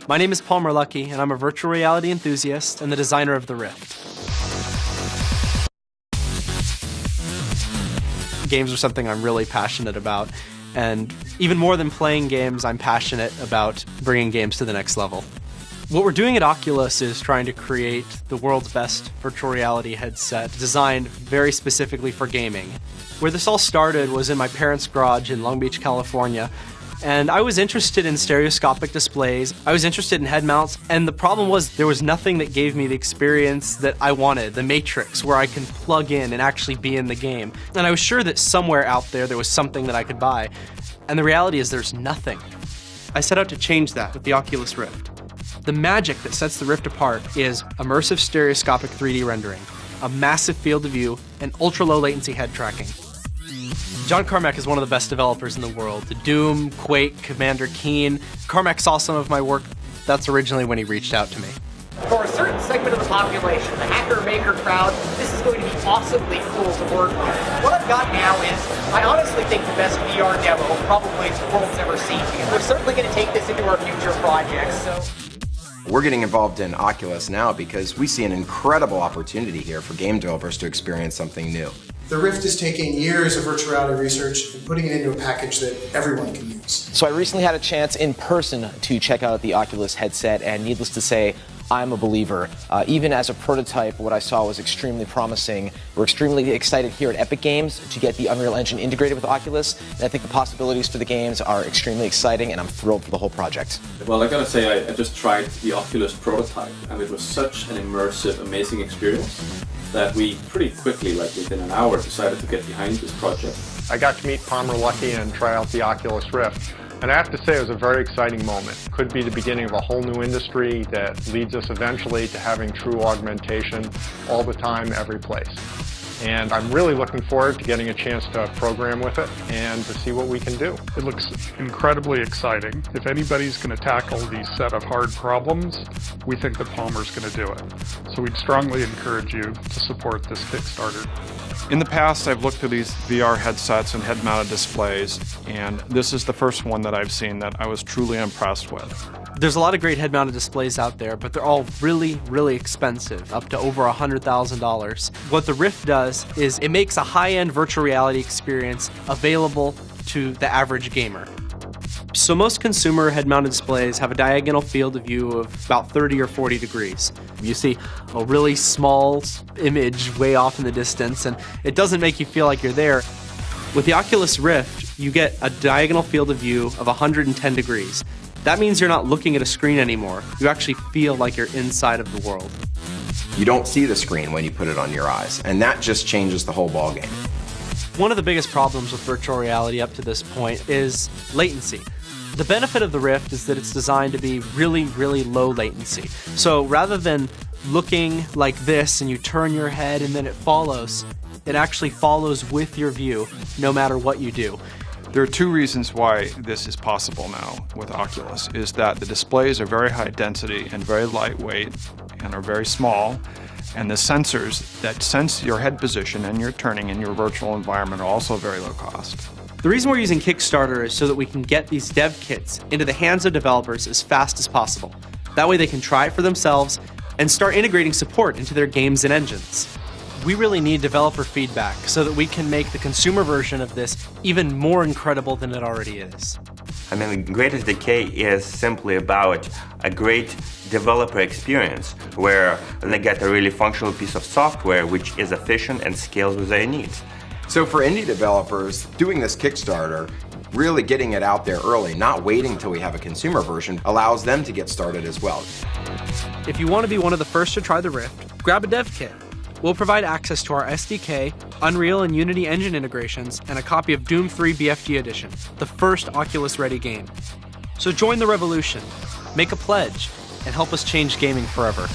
My name is Palmer Luckey, and I'm a virtual reality enthusiast and the designer of the Rift. Games are something I'm really passionate about, and even more than playing games, I'm passionate about bringing games to the next level. What we're doing at Oculus is trying to create the world's best virtual reality headset designed very specifically for gaming. Where this all started was in my parents' garage in Long Beach, California, and I was interested in stereoscopic displays, I was interested in head mounts, and the problem was there was nothing that gave me the experience that I wanted, the Matrix, where I can plug in and actually be in the game. And I was sure that somewhere out there was something that I could buy, and the reality is there's nothing. I set out to change that with the Oculus Rift. The magic that sets the Rift apart is immersive stereoscopic 3D rendering, a massive field of view, and ultra-low latency head tracking. John Carmack is one of the best developers in the world. The Doom, Quake, Commander Keen. Carmack saw some of my work. That's originally when he reached out to me. For a certain segment of the population, the hacker-maker crowd, this is going to be awesomely cool to work with. What I've got now is, I honestly think the best VR demo probably the world's ever seen, because we're certainly going to take this into our future projects. We're getting involved in Oculus now because we see an incredible opportunity here for game developers to experience something new. The Rift is taking years of virtual reality research and putting it into a package that everyone can use. So I recently had a chance in person to check out the Oculus headset, and needless to say, I'm a believer. Even as a prototype, what I saw was extremely promising. We're extremely excited here at Epic Games to get the Unreal Engine integrated with Oculus, and I think the possibilities for the games are extremely exciting, and I'm thrilled for the whole project. Well, I gotta say, I just tried the Oculus prototype, and it was such an immersive, amazing experience that we pretty quickly, like within an hour, decided to get behind this project. I got to meet Palmer Luckey and try out the Oculus Rift. And I have to say it was a very exciting moment. Could be the beginning of a whole new industry that leads us eventually to having true augmentation all the time, every place. And I'm really looking forward to getting a chance to program with it and to see what we can do. It looks incredibly exciting. If anybody's going to tackle these set of hard problems, we think that Palmer's going to do it. So we'd strongly encourage you to support this Kickstarter. In the past, I've looked through these VR headsets and head-mounted displays, and this is the first one that I've seen that I was truly impressed with. There's a lot of great head-mounted displays out there, but they're all really, really expensive, up to over $100,000. What the Rift does is it makes a high-end virtual reality experience available to the average gamer. So most consumer head-mounted displays have a diagonal field of view of about 30 or 40 degrees. You see a really small image way off in the distance, and it doesn't make you feel like you're there. With the Oculus Rift, you get a diagonal field of view of 110 degrees. That means you're not looking at a screen anymore. You actually feel like you're inside of the world. You don't see the screen when you put it on your eyes, and that just changes the whole ballgame. One of the biggest problems with virtual reality up to this point is latency. The benefit of the Rift is that it's designed to be really, really low latency. So rather than looking like this and you turn your head and then it follows, it actually follows with your view no matter what you do. There are two reasons why this is possible now with Oculus, is that the displays are very high density and very lightweight and are very small, and the sensors that sense your head position and your turning in your virtual environment are also very low cost. The reason we're using Kickstarter is so that we can get these dev kits into the hands of developers as fast as possible. That way they can try it for themselves and start integrating support into their games and engines. We really need developer feedback so that we can make the consumer version of this even more incredible than it already is. I mean, Great SDK is simply about a great developer experience where they get a really functional piece of software which is efficient and scales with their needs. So for indie developers, doing this Kickstarter, really getting it out there early, not waiting until we have a consumer version, allows them to get started as well. If you want to be one of the first to try the Rift, grab a dev kit. We'll provide access to our SDK, Unreal and Unity engine integrations, and a copy of Doom 3 BFG Edition, the first Oculus-ready game. So join the revolution, make a pledge, and help us change gaming forever.